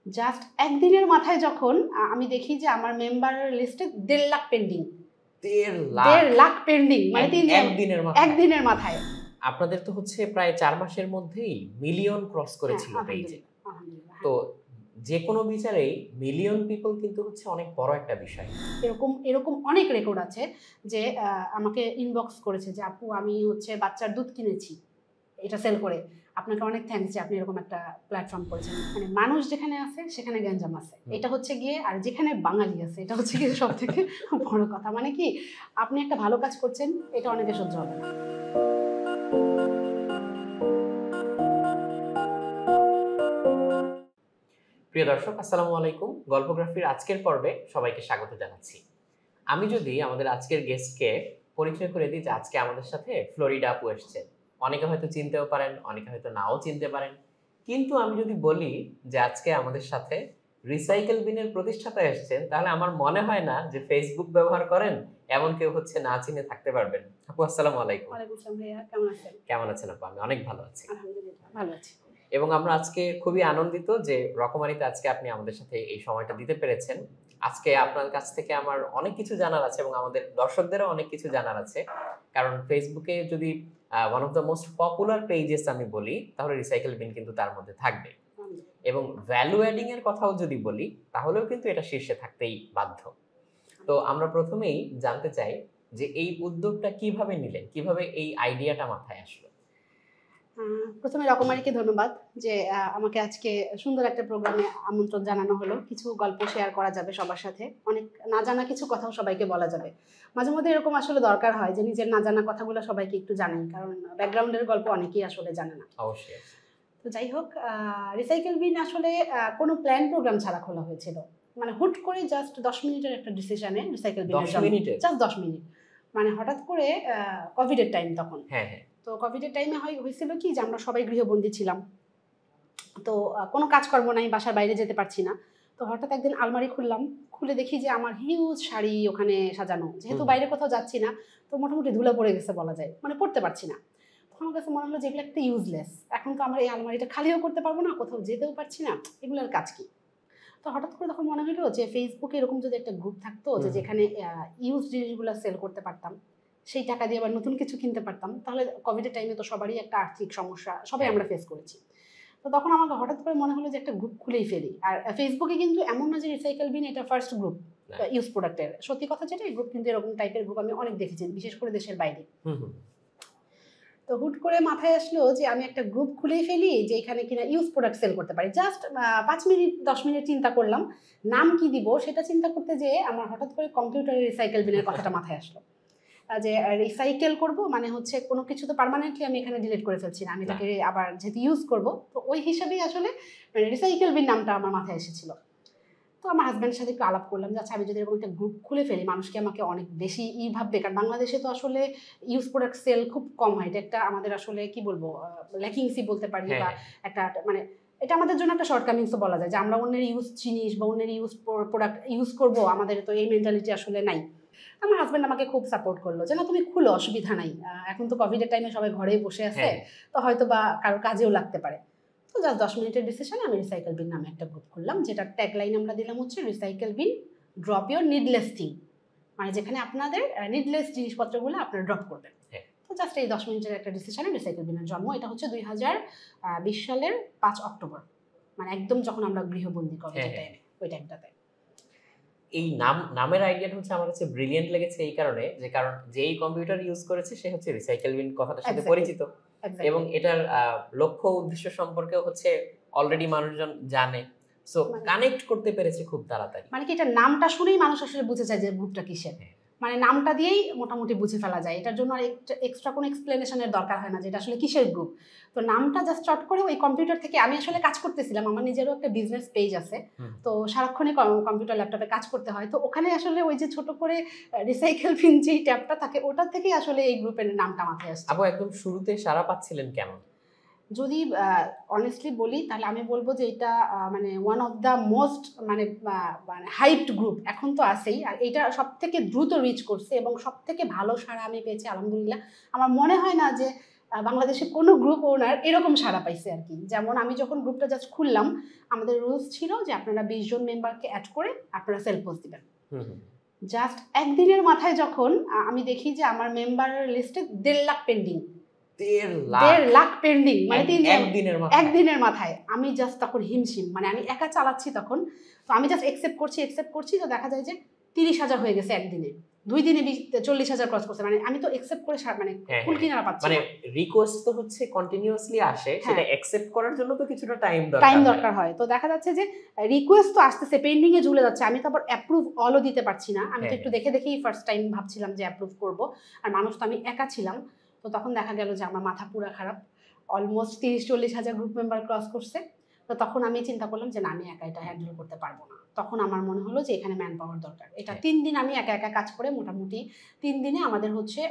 Just একদিনের মাথায় যখন আমি দেখি যে আমার মেম্বার লিস্টে 1.5 লাখ পেন্ডিং। 1.5 লাখ পেন্ডিং, মানে একদিনের মাথায়। আপনাদের তো হচ্ছে প্রায় 4 মাসের মধ্যেই মিলিয়ন ক্রস করেছিল পেজে। তো যে কোনো বিচারেই মিলিয়ন পিপল কিন্তু হচ্ছে অনেক বড় একটা বিষয়। এরকম অনেক রেকর্ড আছে যে আমাকে ইনবক্স করেছে যে আপু আমি হচ্ছে বাচ্চার দুধ কিনেছি এটা সেল করে, আপনাকে অনেক থ্যাঙ্কস যে আপনি এরকম একটা প্ল্যাটফর্ম করেছেন। মানে মানুষ যেখানে আছে সেখানে গ্যাঞ্জাম আছে, এটা হচ্ছে গিয়ে, আর যেখানে বাঙালি আছে এটা হচ্ছে গিয়ে সব থেকে বড় কথা। মানে কি, আপনি একটা ভালো কাজ করছেন, এটা অনেকে সহ্য হবে না। প্রিয় দর্শক, আসসালামু আলাইকুম। গল্পগ্রাফির আজকের পর্বে সবাইকে স্বাগত জানাচ্ছি। আমি যদি আমাদের আজকের গেস্টকে পরিচয় করে দিই যে আজকে আমাদের সাথে ফ্লোরিডা আপু এসেছেন। অনেকে হয়তো চিনতেও পারেন, অনেকে হয়তো নাও চিনতে পারেন। কিন্তু আমি যদি বলি যে আজকে আমাদের সাথে রিসাইকেল বিনের প্রতিষ্ঠাতা এসেছেন, তাহলে আমার মনে হয় না যে ফেসবুক ব্যবহার করেন এমন কেউ হচ্ছে না চিনে থাকতে পারবেন। আপু আসসালামু আলাইকুম। ওয়ালাইকুম আসসালাম ভাইয়া, কেমন আছেন? কেমন আছেন আপু? আমি অনেক ভালো আছি। আলহামদুলিল্লাহ ভালো আছি। এবং আমরা আজকে খুবই আনন্দিত যে রকমারিতে আজকে আপনি আমাদের সাথে এই সময়টা দিতে পেরেছেন। আজকে আপনার কাছ থেকে আমার অনেক কিছু জানার আছে এবং আমাদের দর্শকদেরও অনেক কিছু জানার আছে। কারণ ফেসবুকে যদি one of the most popular pages আমি বলি, তাহলে রিসাইকেল বিন কিন্তু তার মধ্যে থাকবে। এবং ভ্যালু অ্যাডিং এর কথাও যদি বলি, তাহলেও কিন্তু এটা শীর্ষে থাকতেই বাধ্য। তো আমরা প্রথমেই জানতে চাই যে এই উদ্যোগটা কিভাবে নিলেন, কিভাবে এই আইডিয়াটা মাথায় আসলো? প্রথমে রকমারিকে ধন্যবাদ যে আমাকে আজকে সুন্দর একটা প্রোগ্রামে আমন্ত্রণ জানানো হলো। কিছু গল্প শেয়ার করা যাবে সবার সাথে, অনেক না জানা কিছু কথাও সবাইকে বলা যাবে। মাঝে মধ্যে এরকম আসলে দরকার হয় যে নিজের না জানা কথাগুলো সবাইকে একটু জানাই, কারণ ব্যাকগ্রাউন্ডের গল্প অনেকেই আসলে জানে না। অবশ্যই। তো যাই হোক, রিসাইকেল বিন আসলে কোনো প্ল্যান প্রোগ্রাম ছাড়া খোলা হয়েছিল। মানে হুট করে জাস্ট 10 মিনিটের একটা ডিসিশনে রিসাইকেল বিনের জন্য, জাস্ট 10 মিনিট। মানে হঠাৎ করে কোভিডের টাইম তখন। হ্যাঁ হ্যাঁ। তো কোভিডের টাইমে হয়েছিল কি যে আমরা সবাই গৃহবন্দী ছিলাম, তো কোনো কাজকর্ম নাই, বাসার বাইরে যেতে পারছি না। তো হঠাৎ একদিন আলমারি খুললাম, খুলে দেখি যে আমার হিউজ শাড়ি ওখানে সাজানো। যেহেতু বাইরে কোথাও যাচ্ছি না, তো মোটামুটি ধুলা পড়ে গেছে বলা যায়, মানে পড়তে পারছি না। আমার কাছে মনে হলো যে এগুলো একটা ইউজলেস, এখন তো আমরা এই আলমারিটা খালিও করতে পারবো না, কোথাও যেতেও পারছি না, এগুলোর কাজ কি? তো হঠাৎ করে তখন মনে হলো যে ফেসবুকে এরকম যদি একটা গ্রুপ থাকতো যে যেখানে ইউজ জিনিসগুলো সেল করতে পারতাম, সেই টাকা দিয়ে আবার নতুন কিছু কিনতে পারতাম, তাহলে কোভিডের টাইমে তো সবারই একটা আর্থিক সমস্যা সবাই আমরা ফেস করেছি। তো তখন আমাকে হঠাৎ করে মনে হলো যে একটা গ্রুপ খুলেই ফেলি। আর ফেসবুকে কিন্তু এমন না যে রিসাইকেল বিন এটা ফার্স্ট গ্রুপ ইউজ প্রোডাক্টের, সত্যি কথা যেটা, এই গ্রুপ কিন্তু এরকম টাইপের গ্রুপ আমি অনেক দেখেছি, বিশেষ করে দেশের বাইরে। তো হুট করে মাথায় আসলো যে আমি একটা গ্রুপ খুলেই ফেলি যে এখানে কিনা ইউজ প্রোডাক্ট সেল করতে পারি। জাস্ট 5 মিনিট 10 মিনিট চিন্তা করলাম নাম কি দিব, সেটা চিন্তা করতে যেয়ে আমার হঠাৎ করে কম্পিউটারে রিসাইকেল বিনের কথাটা মাথায় আসলো। যে রিসাইকেল করব মানে হচ্ছে কোনো কিছু তো পার্মানেন্টলি আমি এখানে ডিলিট করে ফেলছি না, আমি এটাকে আবার যেহেতু ইউজ করব, তো ওই হিসাবেই আসলে রিসাইকেল বিন নামটা আমার মাথায় এসেছিল। তো আমার হাজব্যান্ডের সাথে একটু আলাপ করলাম যে আচ্ছা আমি যদি এরকম একটা গ্রুপ খুলে ফেলি, মানুষকে আমাকে অনেক বেশি ভাববে, কারণ বাংলাদেশে তো আসলে ইউজ প্রোডাক্ট সেল খুব কম হয়। এটা একটা আমাদের আসলে কি বলবো ল্যাকিংসই বলতে পারি, বা একটা মানে এটা আমাদের জন্য একটা শর্টকামিংসও বলা যায় যে আমরা অন্যের ইউজ জিনিস বা অন্যের ইউজ প্রোডাক্ট ইউজ করব, আমাদের তো এই মেন্টালিটি আসলে নাই। আমার হাজব্যান্ড আমাকে খুব সাপোর্ট করলো যে না তুমি খুলো, অসুবিধা নাই, এখন তো কোভিডের টাইমে সবাই ঘরেই বসে আছে, তো হয়তো বা কারোর কাজেও লাগতে পারে। তো জাস্ট 10 মিনিটের ডিসিশনে আমি রিসাইকেল বিন নামে একটা গ্রুপ খুললাম, যেটার ট্যাগলাইন আমরা দিলাম হচ্ছে recycle bin drop your needless thing, মানে যেখানে আপনাদের নিডলেস জিনিসপত্রগুলো আপনারা ড্রপ করবেন। তো জাস্ট এই 10 মিনিটের একটা ডিসিশনে রিসাইকেল বিনের জন্ম। এটা হচ্ছে 2020 সালের 5 অক্টোবর, মানে একদম যখন আমরা গৃহবন্দী কোভিডের টাইমে, ওই টাইমটাতে। এই নামের আইডিয়াটা হচ্ছে আমার কাছে ব্রিলিয়েন্ট লেগেছে এই কারণে যে কারণ যেই কম্পিউটার ইউজ করেছে সে হচ্ছে রিসাইকেল বিন কথাটার সাথে পরিচিত, এবং এটার লক্ষ্য উদ্দেশ্য সম্পর্কেও হচ্ছে অলরেডি মানুষজন জানে, সো কানেক্ট করতে পেরেছে খুব তাড়াতাড়ি। মানে কি, এটা নামটা শুনেই মানুষ আসলে বুঝে যায় যে গ্রুপটা কিসের, মানে নামটা দিয়েই মোটামুটি বুঝে ফেলা যায়। এটার জন্য আর এক্সট্রা কোনো এক্সপ্লেনেশনের দরকার হয় না যে এটা আসলে কিসের গ্রুপ। তো নামটা জাস্ট চট করে ওই কম্পিউটার থেকে, আমি আসলে কাজ করতেছিলাম, আমার নিজেরও একটা বিজনেস পেজ আছে, তো সারাক্ষণই কম্পিউটার ল্যাপটপে কাজ করতে হয়, তো ওখানে আসলে ওই যে ছোট করে রিসাইকেল বিন যে ট্যাবটা থাকে ওটার থেকেই আসলে এই গ্রুপের নামটা মাথায় আসছে। আপু একদম শুরুতে সাড়া পাচ্ছিলেন কেমন? যদি অনেস্টলি বলি তাহলে আমি বলবো যে এটা মানে ওয়ান অফ দ্য মোস্ট মানে হাইপড গ্রুপ এখন তো আছেই, আর এটা সব থেকে দ্রুত রিচ করছে এবং সব থেকে ভালো সাড়া আমি পেয়েছি আলহামদুলিল্লাহ। আমার মনে হয় না যে বাংলাদেশে কোনো গ্রুপ ওনার এরকম সাড়া পাইছে আর কি। যেমন আমি যখন গ্রুপটা জাস্ট খুললাম, আমাদের রুলস ছিল যে আপনারা 20 জন মেম্বারকে অ্যাড করে আপনারা সেলফ পোস্ট দিবেন। জাস্ট একদিনের মাথায় যখন আমি দেখি যে আমার মেম্বারের লিস্টে 1.5 লাখ পেন্ডিং, 1.5 লাখ পেন্ডিং, মানে একদিনের মাথায় আমি জাস্ট তখন হিমশিম, মানে আমি একা চালাচ্ছি তখন। তো আমি জাস্ট একসেপ্ট করছি, তো দেখা যায় যে 30,000 হয়ে গেছে একদিনে, 2 দিনে 40,000 ক্রস করছে। মানে আমি তো একসেপ্ট করে মানে ফুল কিনারা পাচ্ছি, মানে রিকোয়েস্ট তো হচ্ছে কন্টিনিউয়াসলি আসে, সেটা একসেপ্ট করার জন্য তো কিছুটা টাইম দরকার হয়। তো দেখা যাচ্ছে যে রিকোয়েস্ট তো আসতেছে, পেন্ডিং এ ঝুলে যাচ্ছে, আমি তো আবার অ্যাপ্রুভ অলও দিতে পারছি না। আমি তো একটু দেখেই ফার্স্ট টাইম ভাবছিলাম যে অ্যাপ্রুভ করব, আর মানুষ তো আমি একা ছিলাম। তো তখন দেখা গেল যে আমার মাথা পুরো খারাপ, অলমোস্ট 30-40,000 গ্রুপ মেম্বার ক্রস করছে। তো তখন আমি চিন্তা করলাম যে না, আমি একা এটা হ্যান্ডেল করতে পারবো না। তখন আমার মনে হলো যে এখানে ম্যান পাওয়ার দরকার। এটা 3 দিন আমি একা কাজ করে মোটামুটি 3 দিনে আমাদের হচ্ছে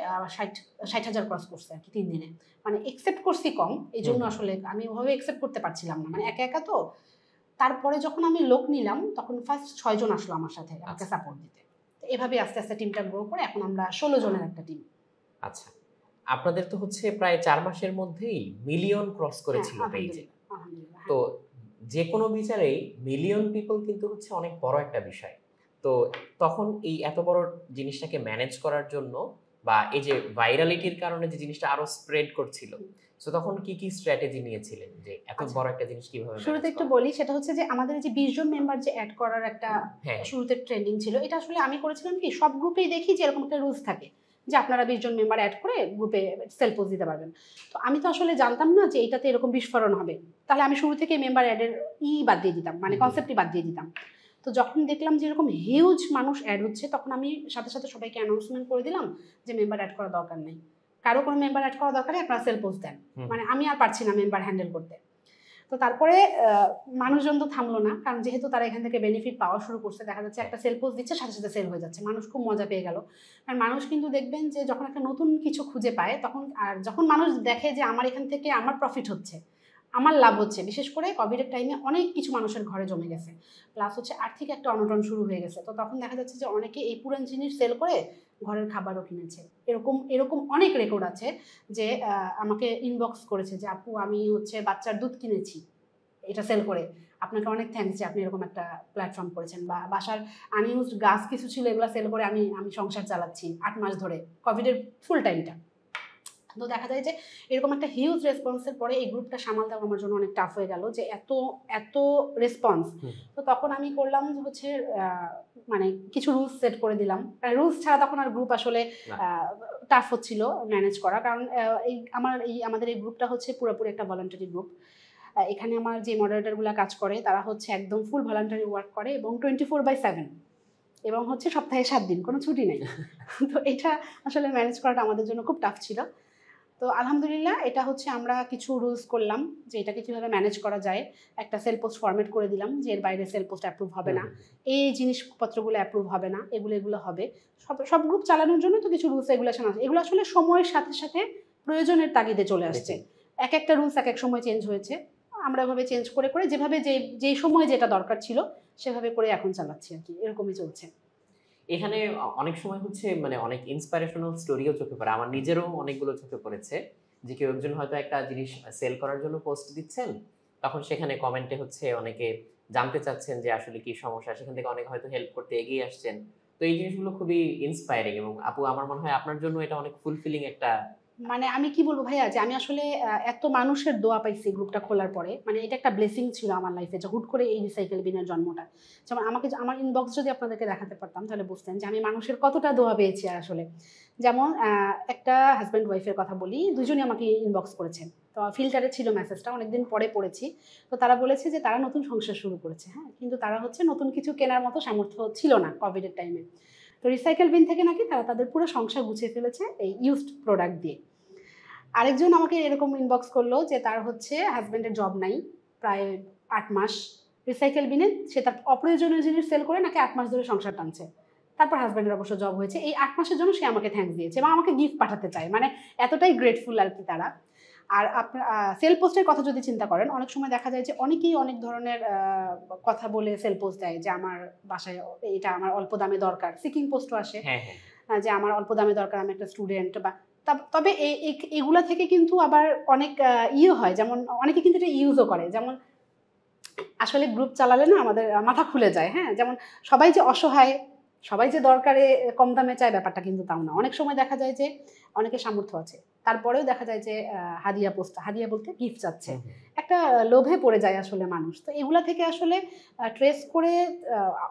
60,000 ক্রস করছে আর কি 3 দিনে। মানে একসেপ্ট করছি কম, এই জন্য আসলে আমি ওভাবে একসেপ্ট করতে পারছিলাম না, মানে একা তো। তারপরে যখন আমি লোক নিলাম, তখন ফার্স্ট 6 জন আসলো আমার সাথে আমাকে সাপোর্ট দিতে। তো এভাবে আস্তে আস্তে টিমটা গ্রো করে এখন আমরা 16 জনের একটা টিম। আচ্ছা, আপনাদের তো হচ্ছে প্রায় 4 মাসের মধ্যেই মিলিয়ন ক্রস করেছিল পেজে। তো যে কোনো বিচারেই মিলিয়ন পিপল কিন্তু হচ্ছে অনেক বড় একটা বিষয়। তো তখন এই এত বড় জিনিসটাকে ম্যানেজ করার জন্য, বা এই যে ভাইরালিটির কারণে যে জিনিসটা আরো স্প্রেড করছিল, তো তখন কি স্ট্র্যাটেজি নিয়েছিলেন যে এত বড় একটা জিনিস কিভাবে? শুরুতে একটু বলি, সেটা হচ্ছে যে আমাদের যে 20 জন মেম্বার যে অ্যাড করার একটা শুরুতে ট্রেন্ডিং ছিল, এটা আসলে আমি করেছিলাম কি, সব গ্রুপেই দেখি যে এরকম একটা রুলস থাকে যে আপনারা 20 জন মেম্বার অ্যাড করে গ্রুপে সেলফ পোস্ট দিতে পারবেন। তো আমি তো আসলে জানতাম না যে এটাতে এরকম বিস্ফোরণ হবে, তাহলে আমি শুরু থেকে মেম্বার অ্যাডের বাদ দিয়ে দিতাম, মানে কনসেপ্টই বাদ দিয়ে দিতাম। তো যখন দেখলাম যে এরকম হিউজ মানুষ অ্যাড হচ্ছে, তখন আমি সাথে সাথে সবাইকে অ্যানাউন্সমেন্ট করে দিলাম যে মেম্বার অ্যাড করার দরকার নেই, কারো কোনো মেম্বার অ্যাড করার দরকার নেই, আপনারা সেলফ পোস্ট দেন। মানে আমি আর পারছি না মেম্বার হ্যান্ডেল করতে। তো তারপরে মানুষজন তো থামলো না, কারণ যেহেতু তারা এখান থেকে বেনিফিট পাওয়া শুরু করছে, দেখা যাচ্ছে একটা সেল পোস্ট দিচ্ছে, সাথে সাথে সেল হয়ে যাচ্ছে, মানুষ খুব মজা পেয়ে গেল। আর মানুষ কিন্তু দেখবেন যে যখন একটা নতুন কিছু খুঁজে পায় তখন, আর যখন মানুষ দেখে যে আমার এখান থেকে আমার প্রফিট হচ্ছে, আমার লাভ হচ্ছে, বিশেষ করে কোভিডের টাইমে অনেক কিছু মানুষের ঘরে জমে গেছে, প্লাস হচ্ছে আর্থিক একটা অনটন শুরু হয়ে গেছে। তো তখন দেখা যাচ্ছে যে অনেকে এই পুরান জিনিস সেল করে ঘরের খাবারও কিনেছে। এরকম অনেক রেকর্ড আছে যে আমাকে ইনবক্স করেছে যে আপু আমি হচ্ছে বাচ্চার দুধ কিনেছি এটা সেল করে, আপনাকে অনেক থ্যাঙ্কস যে আপনি এরকম একটা প্ল্যাটফর্ম করেছেন, বা বাসার আনইউজড গাছ কিছু ছিল এগুলো সেল করে আমি সংসার চালাচ্ছি 8 মাস ধরে, কোভিডের ফুল টাইমটা। তো দেখা যায় যে এরকম একটা হিউজ রেসপন্সের পরে এই গ্রুপটা সামাল দেওয়া আমার জন্য অনেক টাফ হয়ে গেল, যে এত রেসপন্স। তো তখন আমি করলাম যে হচ্ছে মানে কিছু রুলস সেট করে দিলাম, রুলস ছাড়া তখন আর গ্রুপ আসলে টাফ হচ্ছিল ম্যানেজ করা, কারণ আমাদের এই গ্রুপটা হচ্ছে পুরোপুরি একটা ভলান্টারি গ্রুপ। এখানে আমার যে মডারেটরগুলো কাজ করে তারা হচ্ছে একদম ফুল ভলান্টারি ওয়ার্ক করে, এবং 24/7, এবং হচ্ছে সপ্তাহে 7 দিন, কোনো ছুটি নেই। তো এটা আসলে ম্যানেজ করাটা আমাদের জন্য খুব টাফ ছিল। তো আলহামদুলিল্লাহ এটা হচ্ছে আমরা কিছু রুলস করলাম যে এটাকে কীভাবে ম্যানেজ করা যায়। একটা সেল পোস্ট ফরম্যাট করে দিলাম যে এর বাইরে সেল পোস্ট অ্যাপ্রুভ হবে না, এই জিনিসপত্রগুলো অ্যাপ্রুভ হবে না, এগুলো হবে। সব গ্রুপ চালানোর জন্য তো কিছু রুলস রেগুলেশন আছে, এগুলো আসলে সময়ের সাথে সাথে প্রয়োজনের তাগিদে চলে আসছে। এক একটা রুলস এক এক সময় চেঞ্জ হয়েছে, আমরা এভাবে চেঞ্জ করে যেভাবে যেই সময় যেটা দরকার ছিল সেভাবে করে এখন চালাচ্ছি আর কি, এরকমই চলছে। এখানে অনেক সময় হচ্ছে মানে অনেক ইন্সপিরেশনাল স্টোরিও চোখে পড়ে, আমার নিজেরও অনেকগুলো চোখে পড়েছে, যে কেউ একজন হয়তো একটা জিনিস সেল করার জন্য পোস্ট দিচ্ছেন, তখন সেখানে কমেন্টে হচ্ছে অনেকে জানতে চাচ্ছেন যে আসলে কি সমস্যা, সেখান থেকে অনেকে হয়তো হেল্প করতে এগিয়ে আসছেন। তো এই জিনিসগুলো খুবই ইন্সপায়ারিং, এবং আপু আমার মনে হয় আপনার জন্য এটা অনেক ফুলফিলিং একটা, মানে আমি কি বলবো ভাইয়া, যে আমি আসলে এত মানুষের দোয়া পাইছি গ্রুপটা খোলার পরে, মানে এটা একটা ব্লেসিং ছিল আমার লাইফে যে হুট করে এই রিসাইকেল বিনের জন্মটা। যেমন আমার ইনবক্স যদি আপনাদেরকে দেখাতে পারতাম তাহলে বুঝতেন যে আমি মানুষের কতটা দোয়া পেয়েছি আসলে। যেমন একটা হাজব্যান্ড ওয়াইফের কথা বলি, দুজনই আমাকে ইনবক্স করেছেন, তো ফিল্টারে ছিল মেসেজটা, অনেকদিন পরে পড়েছি। তো তারা বলেছে যে তারা নতুন সংসার শুরু করেছে, হ্যাঁ, কিন্তু তারা হচ্ছে নতুন কিছু কেনার মতো সামর্থ্য ছিল না কোভিডের টাইমে। তো রিসাইকেল বিন থেকে নাকি তারা তাদের পুরো সংসার গুছিয়ে ফেলেছে এই ইউজড প্রোডাক্ট দিয়ে। আরেকজন আমাকে এরকম ইনবক্স করলো যে তার হচ্ছে হাজব্যান্ডের জব নাই প্রায় 8 মাস, রিসাইকেল বিনে সে তার অপ্রয়োজনীয় জিনিস সেল করে নাকি 8 মাস ধরে সংসার টানছে, তারপর হাজব্যান্ডের অবশ্য জব হয়েছে, এই 8 মাসের জন্য সে আমাকে থ্যাঙ্কস দিয়েছে এবং আমাকে গিফট পাঠাতে চায়, মানে এতটাই গ্রেটফুল আর কি তারা। আর আপনার সেল পোস্টের কথা যদি চিন্তা করেন, অনেক সময় দেখা যায় যে অনেকেই অনেক ধরনের কথা বলে সেল পোস্ট দেয় যে আমার বাসায় এটা আমার অল্প দামে দরকার, সিকিং পোস্টও আসে যে আমার অল্প দামে দরকার, আমি একটা স্টুডেন্ট, বা তবে এগুলা থেকে কিন্তু আবার অনেক ইয়ে হয়, যেমন অনেকে কিন্তু এটা ইউজও করে। যেমন আসলে গ্রুপ চালালে না আমাদের মাথা খুলে যায়, হ্যাঁ, যেমন সবাই যে অসহায়, সবাই যে দরকারে কম দামে চায় ব্যাপারটা কিন্তু তাও না। অনেক সময় দেখা যায় যে অনেকে সামর্থ্য আছে, তারপরেও দেখা যায় যে হাদিয়া বলতে গিফট চাচ্ছে, একটা লোভে পড়ে যায় আসলে মানুষ। তো এগুলা থেকে আসলে ট্রেস করে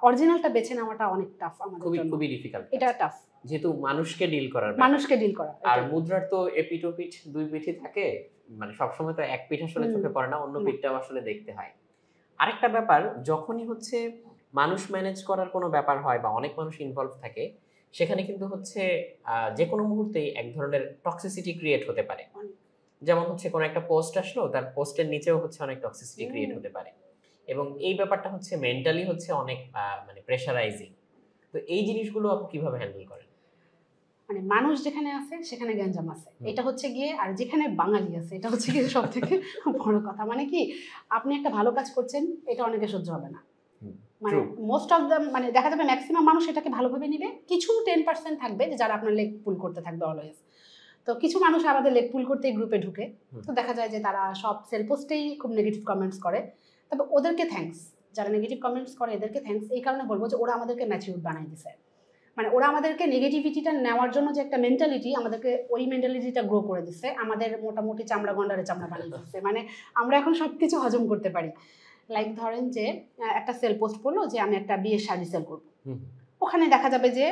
অরিজিনালটা বেছে নেওয়াটা অনেক টাফ আমাদের জন্য, খুবই ডিফিকাল্ট, এটা টাফ, যেহেতু মানুষকে ডিল করা, আর মুদ্রার তো এপিঠ ওপিঠ দুই পিঠই থাকে, মানে সবসময় তো এক পিঠ আসলে চোখে পড়ে না, অন্য পিঠটাও আসলে দেখতে হয়। আরেকটা ব্যাপার, যখনই হচ্ছে মানুষ ম্যানেজ করার কোনো ব্যাপার হয় বা অনেক মানুষ ইনভলভ থাকে, সেখানে কিন্তু হচ্ছে যে কোনো মুহূর্তেই এক ধরনের টক্সিসিটি ক্রিয়েট হতে পারে। যেমন হচ্ছে কোনো একটা পোস্ট আসলো, তার পোস্টের নিচেও হচ্ছে অনেক টক্সিসিটি ক্রিয়েট হতে পারে, এবং এই ব্যাপারটা হচ্ছে মেন্টালি হচ্ছে অনেক মানে প্রেশারাইজিং। তো এই জিনিসগুলো আপনি কিভাবে হ্যান্ডেল করেন? মানে মানুষ যেখানে আছে সেখানে গ্যাঞ্জাম আছে, এটা হচ্ছে গিয়ে, আর যেখানে বাঙালি আছে এটা হচ্ছে গিয়ে সব থেকে বড় কথা। মানে কি, আপনি একটা ভালো কাজ করছেন, এটা অনেকে সহ্য হবে না, মানে মোস্ট অফ দ্য, মানে দেখা যাবে ম্যাক্সিমাম মানুষ এটাকে ভালোভাবে নিবে, কিছু 10% থাকবে যে যারা আপনার লেগ পুল করতে থাকবে অলওয়েজ। তো কিছু মানুষ আমাদের লেগ পুল করতে গ্রুপে ঢুকে, তো দেখা যায় যে তারা সব সেল পোস্টেই খুব নেগেটিভ কমেন্টস করে। তবে ওদেরকে থ্যাঙ্কস, যারা নেগেটিভ কমেন্টস করে এদেরকে থ্যাঙ্কস এই কারণে বলবো যে ওরা আমাদেরকে ম্যাচিউর বানাই দিছে। মানে ওরা আমাদেরকে নেগেটিভিটিটা নেওয়ার জন্য যে একটা মেন্টালিটি, আমাদেরকে ওই মেন্টালিটিটা গ্রো করে দিচ্ছে, আমাদের মোটামুটি চামড়া গন্ডারে চামড়া বানিয়ে দিচ্ছে। মানে আমরা এখন সব কিছু হজম করতে পারি। লাইক ধরেন যে একটা সেল পোস্ট করলো যে আমি একটা বিয়ের শাড়ি সেল করবো, ওখানে দেখা যাবে যে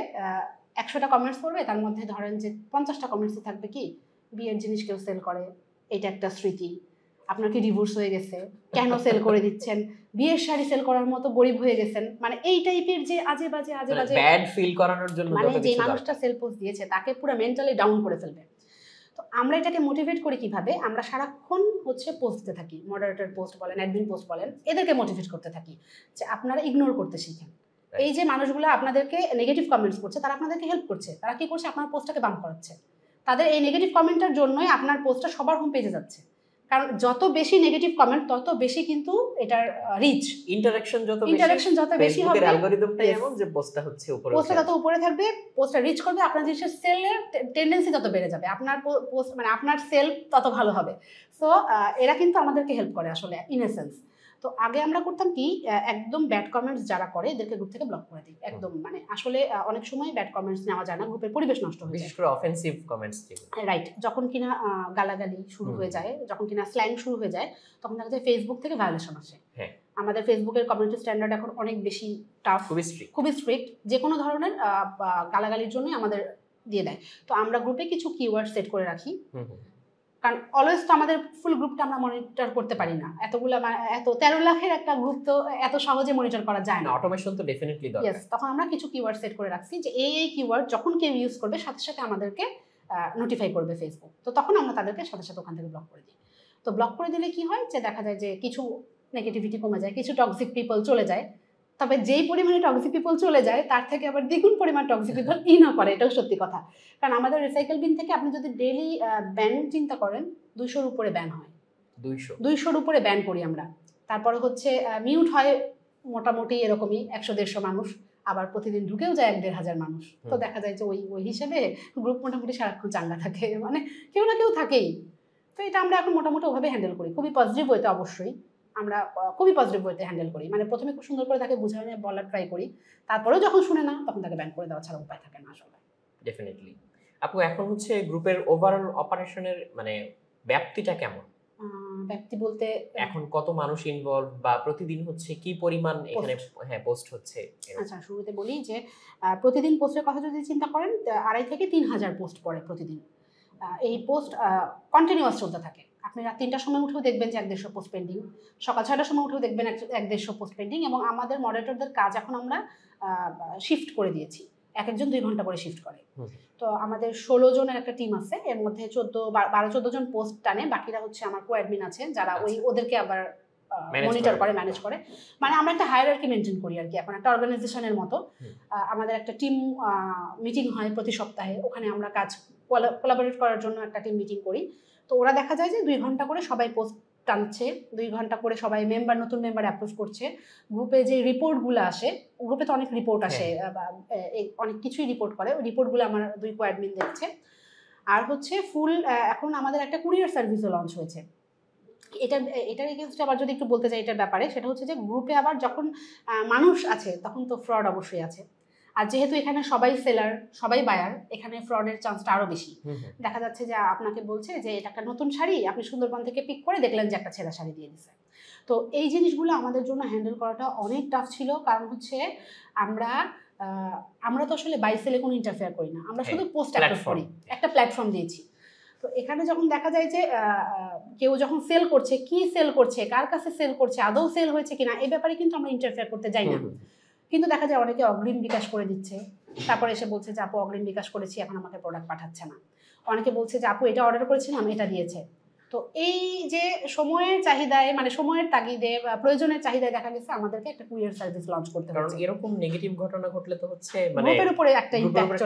100টা কমেন্টস করবে, তার মধ্যে ধরেন যে 50টা কমেন্টসে থাকবে কি, বিয়ের জিনিস কেউ সেল করে, এটা একটা স্মৃতি, আপনার কি ডিভোর্স হয়ে গেছে, কেন সেল করে দিচ্ছেন, বিয়ের শাড়ি সেল করার মতো গরিব হয়ে গেছেন, মানে এই টাইপের যে আজে বাজে ব্যাড ফিল করানোর জন্য, মানে যে মানুষটা সেল পোস্ট দিয়েছে তাকে পুরো মেন্টালি ডাউন করে ফেলবে। তো আমরা এটাকে মোটিভেট করি কিভাবে, আমরা সারাক্ষণ হচ্ছে পোস্ট দিতে থাকি, মডারেটর পোস্ট বলেন, অ্যাডমিন পোস্ট বলেন, এদেরকে মোটিভেট করতে থাকি যে আপনারা ইগনোর করতে শিখেন। এই যে মানুষগুলো আপনাদেরকে নেগেটিভ কমেন্টস করছে, তারা আপনাদেরকে হেল্প করছে, তারা কি করছে, আপনার পোস্টটাকে বাম্প করাচ্ছে। তাদের এই নেগেটিভ কমেন্টের জন্যই আপনার পোস্টটা সবার হোম পেজে যাচ্ছে, কারণ যত বেশি নেগেটিভ কমেন্ট তত বেশি কিন্তু এটার রিচ, ইন্টারঅ্যাকশন যত বেশি হবে, অ্যালগরিদমটাই এমন যে পোস্টটা হচ্ছে উপরে, পোস্টটা তত উপরে থাকবে, পোস্টটা রিচ করবে, আপনার জিনিসের সেলের টেন্ডেন্সি তত বেড়ে যাবে, আপনার পোস্ট মানে আপনার সেল তত ভালো হবে। সো এরা কিন্তু আমাদেরকে হেল্প করে আসলে ইন এসেন্স। তো আগে আমরা করতাম কি, একদম ব্যাড কমেন্টস যারা করে এদেরকে গ্রুপ থেকে ব্লক করে দিই একদম। মানে আসলে অনেক সময় ব্যাড কমেন্টস নেওয়া যায় না, গ্রুপের পরিবেশ নষ্ট হয়ে যায়, বিশেষ করে অফেন্সিভ কমেন্টস, রাইট। যখন কিনা গালাগালি শুরু হয়ে যায়, যখন কিনা স্ল্যাং শুরু হয়ে যায়, তখন দেখা যায় ফেসবুক থেকে ভায়োলেশন আসে। আমাদের ফেসবুকের কমিউনিটি স্ট্যান্ডার্ড এখন অনেক বেশি টাফ, খুবই স্ট্রিক্ট, যে কোনো ধরনের গালাগালির জন্যই আমাদের দিয়ে দেয়। তো আমরা গ্রুপে কিছু কিওয়ার্ড সেট করে রাখি, কারণ অলওয়েজ তো আমাদের ফুল গ্রুপটা আমরা মনিটর করতে পারি না, এত 13 লাখের একটা গ্রুপ তো এত সহজে মনিটর করা যায় না, অটোমেশন তো ডেফিনেটলি দরকার। ইয়েস, তখন আমরা কিছু কিওয়ার্ড সেট করে রাখছি যে এই কিওয়ার্ড যখন কেউ ইউজ করবে সাথে সাথে আমাদেরকে নোটিফাই করবে ফেসবুক, তো তখন আমরা তাদেরকে সাথে সাথে ওখান থেকে ব্লক করে দিই। তো ব্লক করে দিলে কি হয়, যে দেখা যায় যে কিছু নেগেটিভিটি কমে যায়, কিছু টক্সিক পিপল চলে যায়। তবে যেই পরিমাণে টক্সিক পিপল চলে যায় তার থেকে আবার দ্বিগুণ পরিমাণ টক্সিক পিপল ইনও করে, এটাও সত্যি কথা। কারণ আমাদের রিসাইকেল বিন থেকে আপনি যদি ডেইলি ব্যান চিন্তা করেন, 200-র উপরে ব্যান হয়, 200-র উপরে ব্যান করি আমরা। তারপরে হচ্ছে মিউট হয় মোটামুটি এরকমই 100-150 মানুষ, আবার প্রতিদিন ঢুকেও যায় 1-1,500 মানুষ। তো দেখা যায় যে ওই হিসেবে গ্রুপ মোটামুটি সারাক্ষণ চাঙ্গা থাকে, মানে কেউ না কেউ থাকেই। তো এটা আমরা এখন মোটামুটি ওভাবে হ্যান্ডেল করি, খুবই পজিটিভ ওয়েতে, অবশ্যই আমরা খুবই পজিটিভ ওয়েতে হ্যান্ডেল করি। মানে প্রথমে খুব সুন্দর করে তাকে বোঝানো বলার ট্রাই করি, তারপরেও যখন শুনে না তখন তাকে ব্যান করে দেওয়া ছাড়া উপায় থাকে না আসলে। ডেফিনেটলি। আপু, এখন হচ্ছে গ্রুপের ওভারঅল অপারেশনের মানে ব্যাপ্তিটা কেমন? ব্যাপ্তি বলতে এখন কত মানুষ ইনভলভ, বা প্রতিদিন হচ্ছে কি পরিমাণ এখানে পোস্ট হচ্ছে? আচ্ছা, শুরুতে বলি যে প্রতিদিন পোস্টের কথা যদি চিন্তা করেন, 2,500 থেকে 3,000 পোস্ট পড়ে প্রতিদিন। এই পোস্ট কন্টিনিউয়াস চলতে থাকে। আপনি রাত 3টার সময় উঠেও দেখবেন যে 150 পোস্ট পেন্ডিং, সকাল 6টার সময় উঠেও দেখবেন 150 পোস্ট পেন্ডিং। এবং আমাদের মডারেটরদের কাজ এখন আমরা শিফট করে দিয়েছি, এক একজন 2 ঘন্টা করে শিফট করে। তো আমাদের 16 জনের একটা টিম আছে, এর মধ্যে 12-14 জন পোস্ট টানে, বাকিরা হচ্ছে আমার কো অ্যাডমিন আছে যারা ওদেরকে আবার মনিটর করে, ম্যানেজ করে। মানে আমরা একটা হায়ারার্কি মেনটেন করি আর কি, এখন একটা অর্গানাইজেশনের মতো। আমাদের একটা টিম মিটিং হয় প্রতি সপ্তাহে, ওখানে আমরা কাজ কোলাবোরেট করার জন্য একটা টিম মিটিং করি। তো ওরা দেখা যায় যে 2 ঘন্টা করে সবাই পোস্ট টানছে, 2 ঘন্টা করে সবাই নতুন মেম্বার অ্যাপ্রুভ করছে। গ্রুপে যে রিপোর্টগুলো আসে, গ্রুপে তো অনেক রিপোর্ট আসে, অনেক কিছুই রিপোর্ট করে, ওই রিপোর্টগুলো আমার 2 কো অ্যাডমিন দেখছে। আর হচ্ছে ফুল এখন আমাদের একটা কুরিয়ার সার্ভিসও লঞ্চ হয়েছে। এটার এগেনস্টে আবার যদি একটু বলতে চাই এটার ব্যাপারে, সেটা হচ্ছে যে গ্রুপে আবার যখন মানুষ আছে তখন তো ফ্রড অবশ্যই আছে। আর যেহেতু এখানে সবাই সেলার সবাই বায়ার, এখানে ফ্রডের চান্সটা আরো বেশি। দেখা যাচ্ছে যে আপনাকে বলছে যে এটা একটা নতুন শাড়ি, আপনি সুন্দরবন থেকে পিক করে দেখলেন যে একটা ছেঁড়া শাড়ি দিয়ে দিছে। তো এই জিনিসগুলো আমাদের জন্য হ্যান্ডেল করাটা অনেক টাফ ছিল, কারণ হচ্ছে আমরা তো আসলে বাই সেলে কোনো ইন্টারফেয়ার করি না, আমরা শুধু পোস্ট আপলোড করি, একটা প্ল্যাটফর্ম দিয়েছি। তো এখানে যখন দেখা যায় যে কেউ যখন সেল করছে, কি সেল করছে, কার কাছে সেল করছে, আদৌ সেল হয়েছে কিনা, এই ব্যাপারে কিন্তু আমরা ইন্টারফেয়ার করতে যাই না। কিন্তু দেখা যায় অনেকে অগ্রিম বিকাশ করে দিচ্ছে, তারপরে এসে বলছে যে আপু অগ্রিম বিকাশ করেছি, এখন আমাকে প্রোডাক্ট পাঠাচ্ছে না। অনেকে বলছে যে আপু এটা অর্ডার করেছিলাম, এটা দিয়েছে। তো এই যে সময়ের চাহিদায়, মানে সময়ের তাগিদে বা প্রয়োজনের চাহিদায় দেখা গেছে আমাদেরকে একটা কুরিয়ার সার্ভিস লঞ্চ করতে হবে। কারণ এরকম নেগেটিভ ঘটনা ঘটলে তো হচ্ছে মানে গ্রুপের উপরে একটা ইমপ্যাক্ট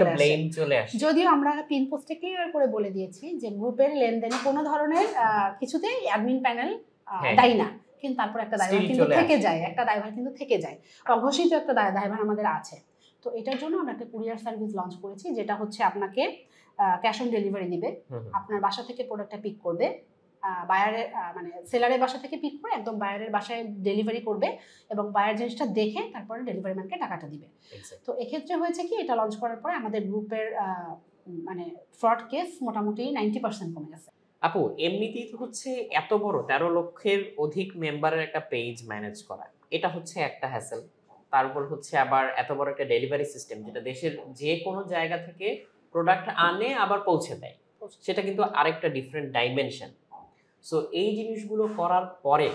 চলে আসে। যদিও আমরা পিন পোস্টে ক্লিয়ার করে বলে দিয়েছি যে গ্রুপের লেনদেনে কোনো ধরনের কিছুতেই অ্যাডমিন প্যানেল দায়ী না, কিন্তু তারপর একটা দায়ভার কিন্তু থেকে যায়, অঘোষিত একটা দায়ভার আমাদের আছে। তো এটার জন্য আমরা একটা কুরিয়ার সার্ভিস লঞ্চ করেছি, যেটা হচ্ছে আপনাকে ক্যাশ অন ডেলিভারি দিবে। আপনার বাসা থেকে প্রোডাক্টটা পিক করবে, বায়ারের মানে সেলারের বাসা থেকে পিক করে একদম বায়ারের বাসায় ডেলিভারি করবে, এবং বায়ার জিনিসটা দেখে তারপরে ডেলিভারি ম্যানকে টাকাটা দিবে। তো এক্ষেত্রে হয়েছে কি, এটা লঞ্চ করার পরে আমাদের গ্রুপের মানে ফ্রড কেস মোটামুটি 90% কমে গেছে। আপু এমনিতেই তো হচ্ছে এত বড় 13 লক্ষের অধিক মেম্বারের একটা পেজ ম্যানেজ করা, এটা হচ্ছে একটা হ্যাসেল। তারপর হচ্ছে আবার এত বড় একটা ডেলিভারি সিস্টেম, যেটা দেশের যে কোনো জায়গা থেকে প্রোডাক্ট আনে আবার পৌঁছে দেয়, সেটা কিন্তু আরেকটা ডিফারেন্ট ডাইমেনশন। সো এই জিনিসগুলো করার পরে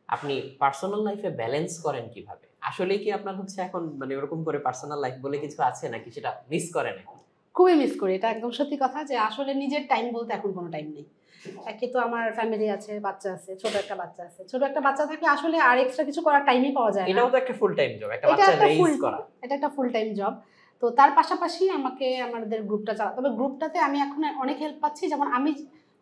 আপনি পার্সোনাল লাইফে ব্যালেন্স করেন কিভাবে? আসলে কি আপনার হচ্ছে এখন মানে ওরকম করে পার্সোনাল লাইফ বলে কিছু আছে নাকি সেটা মিস করেন? খুবই মিস করি, এটা একদম সত্যি কথা, যে আসলে নিজের টাইম বলতে এখন কোনো টাইম নেই। একে তো আমার ফ্যামিলি আছে, বাচ্চা আছে, ছোট একটা বাচ্চা থাকলে আসলে আর এক্সট্রা কিছু করার টাইমই পাওয়া যায় না। এটাও তো একটা ফুল টাইম জব, একটা বাচ্চা রেইজ করা, এটা একটা ফুল টাইম জব। তো তার পাশাপাশি আমাকে আমাদের গ্রুপটা চালাতে হবে। গ্রুপটাতে আমি এখন অনেক হেল্প পাচ্ছি, যেমন আমি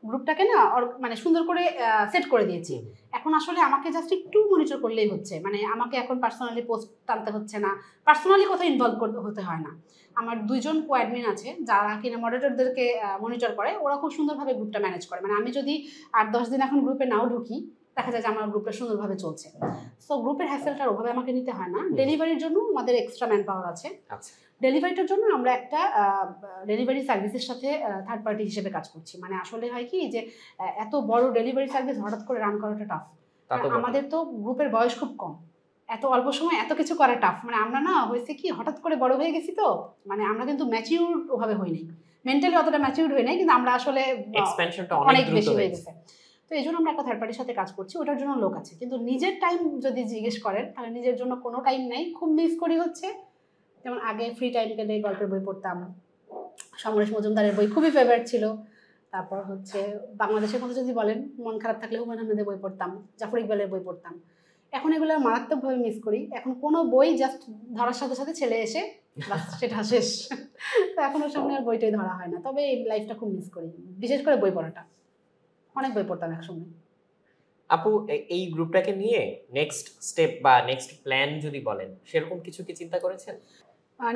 গ্রুপটাকে না মানে সুন্দর করে সেট করে দিয়েছি। এখন আসলে আমাকে জাস্ট একটু মনিটর করলেই হচ্ছে, মানে আমাকে এখন পার্সোনালি পোস্ট টানতে হচ্ছে না, পার্সোনালি কোথাও ইনভলভ হতে হয় না। আমার 2 জন কোঅ্যাডমিন আছে যারা কিনা মডারেটরদেরকে মনিটর করে, ওরা খুব সুন্দরভাবে গ্রুপটা ম্যানেজ করে। মানে আমি যদি 8-10 দিন এখন গ্রুপে নাও ঢুকি, দেখা যায় যে আমার গ্রুপটা সুন্দরভাবে চলছে। সো গ্রুপের হ্যাসেলটা ওভাবে আমাকে নিতে হয় না। ডেলিভারির জন্য আমাদের এক্সট্রা ম্যান পাওয়ার আছে। ডেলিভারিটার জন্য আমরা একটা ডেলিভারি সার্ভিসের সাথে থার্ড পার্টি হিসেবে কাজ করছি। মানে আসলে হয় কি যে এত বড় ডেলিভারি সার্ভিস হঠাৎ করে রান করাটা টাফ। আমাদের তো গ্রুপের বয়স খুব কম, এত অল্প সময় এত কিছু করা টাফ। মানে আমরা না হয়েছে কি হঠাৎ করে বড় হয়ে গেছি, তো মানে আমরা কিন্তু ম্যাচিউর ওভাবে হইনি, মেন্টালি অতটা ম্যাচিউর হই নাই, কিন্তু আমরা আসলে এক্সপেনশনটা অনেক বেশি হয়ে গেছে। তো এই জন্য আমরা একটা থার্ড পার্টির সাথে কাজ করছি, ওটার জন্য লোক আছে। কিন্তু নিজের টাইম যদি জিজ্ঞেস করেন তাহলে নিজের জন্য কোনো টাইম নেই। খুব মিস করি হচ্ছে, যেমন আগে ফ্রি টাইম পেলে গল্পের বই পড়তাম, সমরেশ মজুমদারের বই খুবই ফেভারিট ছিল। তারপর হচ্ছে বাংলাদেশের মধ্যে যদি বলেন, মন খারাপ থাকলে হুমায়ুন আহমেদের বই পড়তাম, জাফর ইকবালের বই পড়তাম। এখন এগুলো মারাত্মকভাবে মিস করি। এখন কোনো বই জাস্ট ধরার সাথে সাথে ছেলে এসে সেটা শেষ। তো এখন ওর সামনে আর বইটাই ধরা হয় না। তবে এই লাইফটা খুব মিস করি, বিশেষ করে বই পড়াটা। অনেক বই পড়তাম একসময়। আপু এই গ্রুপটাকে নিয়ে নেক্সট স্টেপ বা নেক্সট প্ল্যান যদি বলেন, সেরকম কিছু কি চিন্তা করেছেন?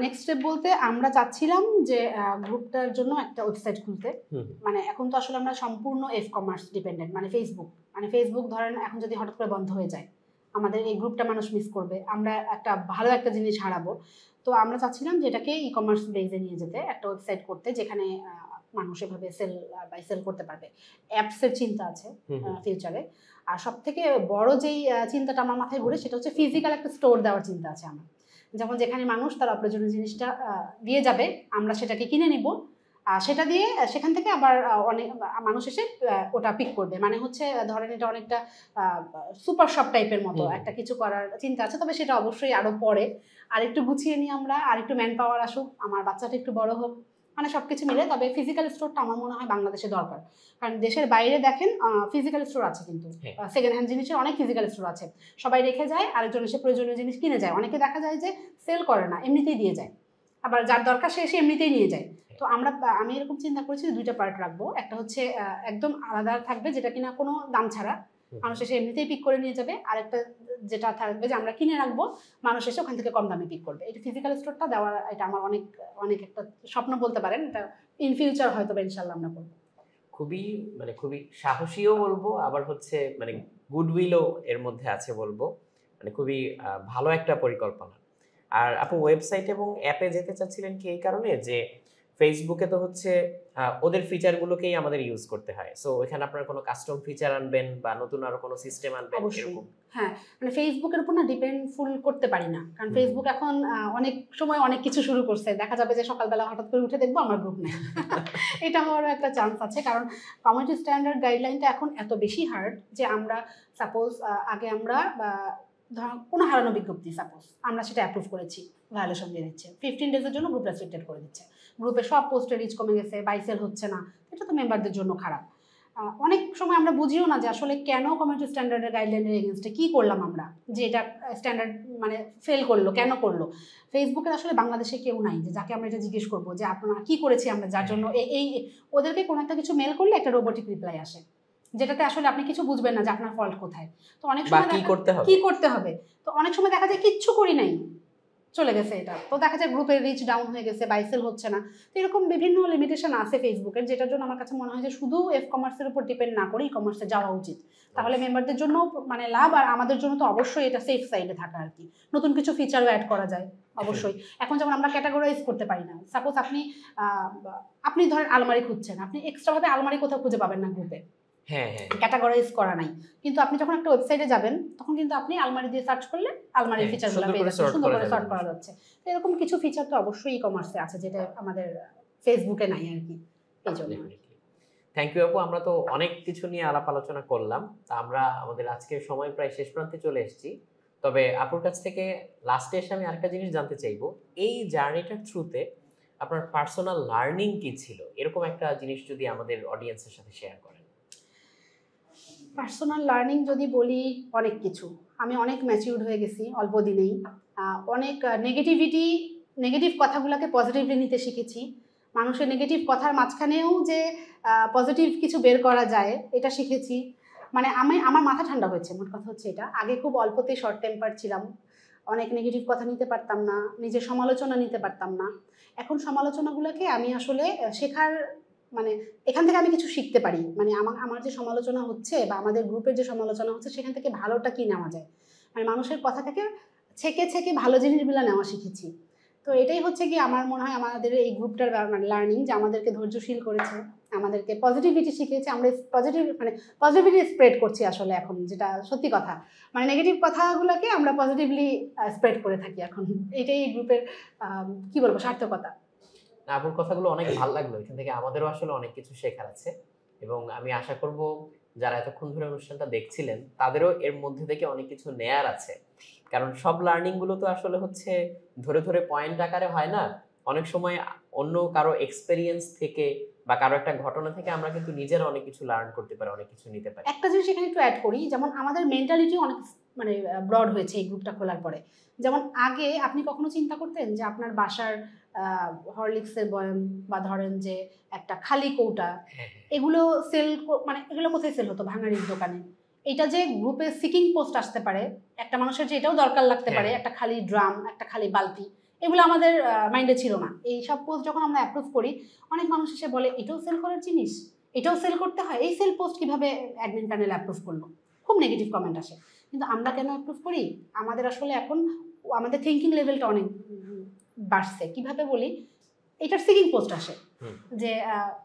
নেক্সট স্টেপ বলতে আমরা চাচ্ছিলাম যে গ্রুপটার জন্য একটা ওয়েবসাইট খুলতে। মানে এখন তো আসলে আমরা সম্পূর্ণ কমার্স ডিপেন্ডেন্ট, মানে ফেসবুক ধরেন এখন যদি হঠাৎ করে বন্ধ হয়ে যায়, আমাদের এই গ্রুপটা মানুষ মিস করবে, আমরা একটা ভালো একটা জিনিস হারাবো। তো আমরা চাচ্ছিলাম যে এটাকে কমার্স বেজে নিয়ে যেতে, একটা ওয়েবসাইট করতে, যেখানে মানুষ এভাবে সেল করতে পারবে। অ্যাপসের চিন্তা আছে ফিউচারে। আর সব থেকে বড় যেই চিন্তাটা আমার মাথায় ঘুরে, সেটা হচ্ছে ফিজিক্যাল একটা স্টোর দেওয়ার চিন্তা আছে আমার। যেমন যেখানে মানুষ তার অপ্রয়োজনীয় জিনিসটা দিয়ে যাবে, আমরা সেটাকে কিনে নিব, সেটা দিয়ে সেখান থেকে আবার অনেক মানুষ এসে ওটা পিক করবে। মানে হচ্ছে ধরেন এটা অনেকটা সুপার শপ টাইপের মতো একটা কিছু করার চিন্তা আছে। তবে সেটা অবশ্যই আরও পরে আর একটু গুছিয়ে নিই আমরা, আর একটু ম্যান পাওয়ার আসুক, আমার বাচ্চাটা একটু বড় হোক, মানে সব কিছু মিলে। তবে ফিজিক্যাল স্টোরটা আমার মনে হয় বাংলাদেশে দরকার, কারণ দেশের বাইরে দেখেন ফিজিক্যাল স্টোর আছে, কিন্তু সেকেন্ড হ্যান্ড জিনিসের অনেক ফিজিক্যাল স্টোর আছে, সবাই রেখে যায়, আরেকজন এসে প্রয়োজনীয় জিনিস কিনে যায়। অনেকে দেখা যায় যে সেল করে না, এমনিতেই দিয়ে যায়, আবার যার দরকার সে এসে এমনিতেই নিয়ে যায়। তো আমি এরকম চিন্তা করেছি যে 2টা পার্ট রাখবো। একটা হচ্ছে একদম আলাদা থাকবে, যেটা কিনা কোনো দাম ছাড়া মানুষ এসে এমনিতেই পিক করে নিয়ে যাবে, আর একটা যেটা থাকবে যে আমরা কিনে রাখবো, মানুষ এসে ওখান থেকে কম দামে পিক করবে। এটা ফিজিক্যাল স্টোরটা দেওয়ার, এটা আমার অনেক একটা স্বপ্ন বলতে পারেন। এটা ইন ফিউচার হয়তো ইনশাল্লাহ আমরা করবো। খুবই সাহসীও বলবো, আবার হচ্ছে গুডউইলও এর মধ্যে আছে বলবো, খুবই ভালো একটা পরিকল্পনা। আর আপু ওয়েবসাইট এবং অ্যাপে যেতে চাচ্ছিলেন কি এই কারণে যে ফেসবুকে তো হচ্ছে ওদের ফিচারগুলোকেই আমাদের ইউজ করতে হয়, সো এখানে আপনার কোনো কাস্টম ফিচার আনবেন বা নতুন আরো কোনো সিস্টেম আনবেন এরকম? হ্যাঁ, ফেসবুকের উপর না ডিপেন্ডফুল করতে পারি না, কারণ ফেসবুক এখন অনেক সময় অনেক কিছু শুরু করছে, দেখা যাবে যে সকালবেলা হঠাৎ করে উঠে দেখবো আমার গ্রুপ নেই। এটা হওয়ারও একটা চান্স আছে, কারণ কমিউনিটি স্ট্যান্ডার্ড গাইডলাইনটা এখন এত বেশি হার্ড যে আমরা সাপোজ আগে আমরা ধর কোনো হারানো বিজ্ঞপ্তি সাপোজ আমরা সেটা অ্যাপ্রুভ করেছি, ভায়োলেশন দিয়ে দিচ্ছে, 15 ডেজের জন্য গ্রুপ রেস্ট্রিক্টেড করে দিচ্ছে, গ্রুপে সব পোস্টের রিচ কমে গেছে, বাই সেল হচ্ছে না, এটা তো মেম্বারদের জন্য খারাপ। অনেক সময় আমরা বুঝিও না যে আসলে কেন কমিউনিটি স্ট্যান্ডার্ডের গাইডলাইনের এগেনস্টে কী করলাম আমরা, যে এটা স্ট্যান্ডার্ড ফেল করলো, কেন করলো। ফেসবুকের আসলে বাংলাদেশে কেউ নাই যে যাকে আমরা এটা জিজ্ঞেস করবো যে আপনারা কী করেছি আমরা যার জন্য এই ওদেরকে কোনো একটা কিছু মেল করলে একটা রোবোটিক রিপ্লাই আসে, যেটাতে আসলে আপনি কিছু বুঝবেন না যে আপনার ফল্ট কোথায়। তো অনেক সময় কি করতে হবে, তো অনেক সময় দেখা যায় কিচ্ছু করি নাই, চলে গেছে এটা, তো দেখা যায় গ্রুপের রিচ ডাউন হয়ে গেছে, বাইসেল হচ্ছে না। তো এরকম বিভিন্ন লিমিটেশন আছে ফেসবুকের, যেটার জন্য আমার কাছে মনে হয় যে শুধু কমার্সের উপর ডিপেন্ড না করে ই কমার্সে যাওয়া উচিত, তাহলে মেম্বারদের জন্য লাভ, আর আমাদের জন্য তো অবশ্যই এটা সেফ সাইডে থাকা আর কি, নতুন কিছু ফিচারও অ্যাড করা যায় অবশ্যই। এখন যেমন আমরা ক্যাটাগরাইজ করতে পারি না, সাপোজ আপনি ধরেন আলমারি খুঁজছেন, আপনি এক্সট্রাভাবে আলমারি কোথাও খুঁজে পাবেন না গ্রুপে, ক্যাটাগরাইজ করা নাই, কিন্তু আপনি যখন একটা ওয়েবসাইটে যাবেন তখন কিন্তু আপনি আলমারি দিয়ে সার্চ করলে আলমারির ফিচারগুলো পেয়ে যাচ্ছেন, সুন্দর করে সর্ট করা যাচ্ছে। তো এরকম কিছু ফিচার তো অবশ্যই ই কমার্সে আছে যেটা আমাদের ফেসবুকে নাই আর কি, এই জন্য। থ্যাংক ইউ আপু, আমরা তো অনেক কিছু নিয়ে আলাপ আলোচনা করলাম, তা আমরা আমাদের আজকের সময় প্রায় শেষ প্রান্তে চলে এসেছি। তবে আপুর কাছ থেকে লাস্টে এসে আমি আরেকটা জিনিস জানতে চাইবো, এই জার্নিটার থ্রুতে আপনার পার্সোনাল লার্নিং কি ছিল, এরকম একটা জিনিস যদি আমাদের অডিয়েন্সের সাথে শেয়ার করেন। পার্সোনাল লার্নিং যদি বলি, অনেক কিছু, আমি অনেক ম্যাচিউরড হয়ে গেছি অল্প দিনেই, অনেক নেগেটিভ কথাগুলোকে পজিটিভলি নিতে শিখেছি, মানুষের নেগেটিভ কথার মাঝখানেও যে পজিটিভ কিছু বের করা যায় এটা শিখেছি। আমার মাথা ঠান্ডা হয়েছে, মোট কথা হচ্ছে এটা। আগে খুব অল্পতেই শর্ট টেম্পার ছিলাম, অনেক নেগেটিভ কথা নিতে পারতাম না, নিজের সমালোচনা নিতে পারতাম না। এখন সমালোচনাগুলোকে আমি আসলে শেখার এখান থেকে আমি কিছু শিখতে পারি, আমার যে সমালোচনা হচ্ছে বা আমাদের গ্রুপের যে সমালোচনা হচ্ছে সেখান থেকে ভালোটা কি নেওয়া যায়, মানুষের কথা থেকে ছেকে ভালো জিনিসগুলো নেওয়া শিখেছি। তো এটাই হচ্ছে কি আমার মনে হয় আমাদের এই গ্রুপটার লার্নিং, যে আমাদেরকে ধৈর্যশীল করেছে, আমাদেরকে পজিটিভিটি শিখিয়েছে, আমরা পজিটিভিটি স্প্রেড করছি আসলে এখন, যেটা সত্যি কথা, নেগেটিভ কথাগুলোকে আমরা পজিটিভলি স্প্রেড করে থাকি এখন, এটাই এই গ্রুপের কি বলবো সার্থকতা। আপুর কথাগুলো অনেক ভালো লাগলো, এখান থেকে আমাদেরও আসলে অনেক কিছু শেখার আছে, এবং আমি আশা করব যারা এতক্ষণ ধরে অনুষ্ঠানটা দেখছিলেন তাদেরও এর মধ্যে থেকে অনেক কিছু নেয়ার আছে, কারণ সব লার্নিং গুলো তো আসলে হচ্ছে ধরে ধরে পয়েন্ট আকারে হয় না, অনেক সময় অন্য কারো এক্সপেরিয়েন্স থেকে বা কারো একটা ঘটনা থেকে আমরা কিন্তু নিজেরা অনেক কিছু লার্ন করতে পারি, অনেক কিছু নিতে পারি। একটা জিনিস এখানে একটু অ্যাড করি, যেমন আমাদের মেন্টালিটি অনেক ব্রড হয়েছে এই গ্রুপটা খোলার পরে। যেমন আগে আপনি কখনো চিন্তা করতেন যে আপনার বাসার হরলিক্সের বয়াম বা ধরেন যে একটা খালি কৌটা, এগুলো সেল এগুলো কোথায় সেল হতো? ভাঙাড়ির দোকানে। এটা যে গ্রুপে সিকিং পোস্ট আসতে পারে, একটা মানুষের যে এটাও দরকার লাগতে পারে, একটা খালি ড্রাম, একটা খালি বালতি, এগুলো আমাদের মাইন্ডে ছিল না। এই সব পোস্ট যখন আমরা অ্যাপ্রুভ করি, অনেক মানুষ এসে বলে এটাও সেল করার জিনিস, এটাও সেল করতে হয়, এই সেল পোস্ট কিভাবে অ্যাডমিন প্যানেল অ্যাপ্রুভ করলো, খুব নেগেটিভ কমেন্ট আসে। কিন্তু আমরা কেন অ্যাপ্রুভ করি? আমাদের আসলে এখন আমাদের থিঙ্কিং লেভেলটা অনেক বাড়ছে। কিভাবে বলি, এটার সিকিং পোস্ট আসে যে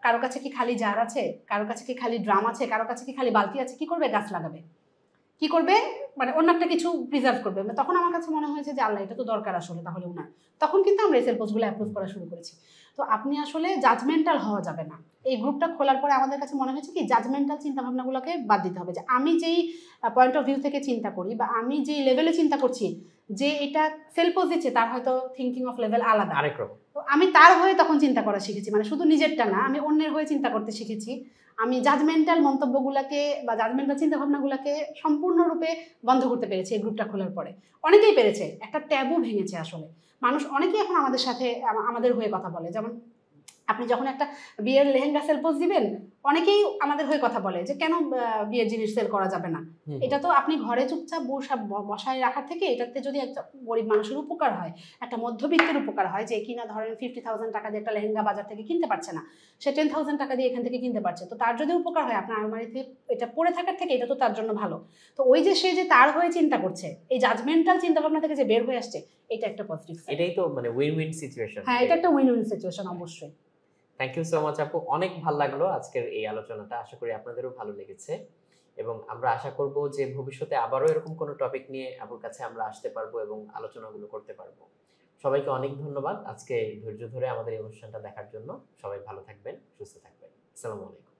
কারো কাছে কি খালি জার আছে, কারো কাছে কি খালি ড্রাম আছে, কারো কাছে কি খালি বালতি আছে, কি করবে? গাছ লাগাবে, কি করবে, অন্য একটা কিছু প্রিজার্ভ করবে। তখন আমার কাছে মনে হয়েছে যে আল্লাহ, এটা তো দরকার আসলে তাহলে ওনার। তখন কিন্তু আমরা এসএল পোস্টগুলো অ্যাপ্রুভ করা শুরু করেছি। তো আপনি আসলে জাজমেন্টাল হওয়া যাবে না। এই গ্রুপটা খোলার পরে আমাদের কাছে মনে হয়েছে কি জাজমেন্টাল চিন্তাভাবনাগুলোকে বাদ দিতে হবে, যে আমি যেই পয়েন্ট অফ ভিউ থেকে চিন্তা করি বা আমি যেই লেভেলে চিন্তা করছি, যে এটা সেল পোস্ট দিচ্ছে তার হয়তো থিঙ্কিং অফ লেভেল আলাদা, আরেক রকম। তো আমি তার হয়ে তখন চিন্তা করা শিখেছি, শুধু নিজেরটা না, আমি অন্যের হয়ে চিন্তা করতে শিখেছি। আমি জাজমেন্টাল মন্তব্যগুলোকে বা জাজমেন্টাল চিন্তাভাবনাগুলোকে সম্পূর্ণরূপে বন্ধ করতে পেরেছি এই গ্রুপটা খোলার পরে। অনেকেই পেরেছে, একটা ট্যাবু ভেঙেছে আসলে। মানুষ অনেকেই এখন আমাদের সাথে আমাদের হয়ে কথা বলে। যেমন আপনি যখন একটা বিয়ের লেহেঙ্গা সেল পোস্ট দিবেন, অনেকেই আমাদের হয়ে কথা বলে যে কেন বিয়ের জিনিস সেল করা যাবে না। এটা তো আপনি ঘরে চুপচাপ বসায় রাখার থেকে এটাতে যদি একটা গরিব মানুষের উপকার হয়, একটা মধ্যবিত্তের উপকার হয়, যে কিনা ধরেন 50,000 টাকা দিয়ে একটা লেহেঙ্গা বাজার থেকে কিনতে পারছে না, সে 10,000 টাকা দিয়ে এখান থেকে কিনতে পারছে, তো তার যদি উপকার হয় আপনার আলমারিতে এটা পড়ে থাকার থেকে, এটা তো তার জন্য ভালো। তো ওই যে সে যে তার হয়ে চিন্তা করছে, এই জাজমেন্টাল চিন্তা ভাবনা থেকে যে বের হয়ে আসছে, এটা একটা পজিটিভ। এটাই তো মানে উইন উইন সিচুয়েশন। হ্যাঁ, এটা একটা উইন উইন সিচুয়েশন অবশ্যই। থ্যাংক ইউ সো মাচ আপু, অনেক ভালো লাগলো আজকের এই আলোচনাটা, আশা করি আপনাদেরও ভালো লেগেছে এবং আমরা আশা করব যে ভবিষ্যতে আবারও এরকম কোনো টপিক নিয়ে আপুর কাছে আমরা আসতে পারবো এবং আলোচনাগুলো করতে পারবো। সবাইকে অনেক ধন্যবাদ আজকে ধৈর্য ধরে আমাদের এই অনুষ্ঠানটা দেখার জন্য। সবাই ভালো থাকবেন, সুস্থ থাকবেন। আসসালামু আলাইকুম।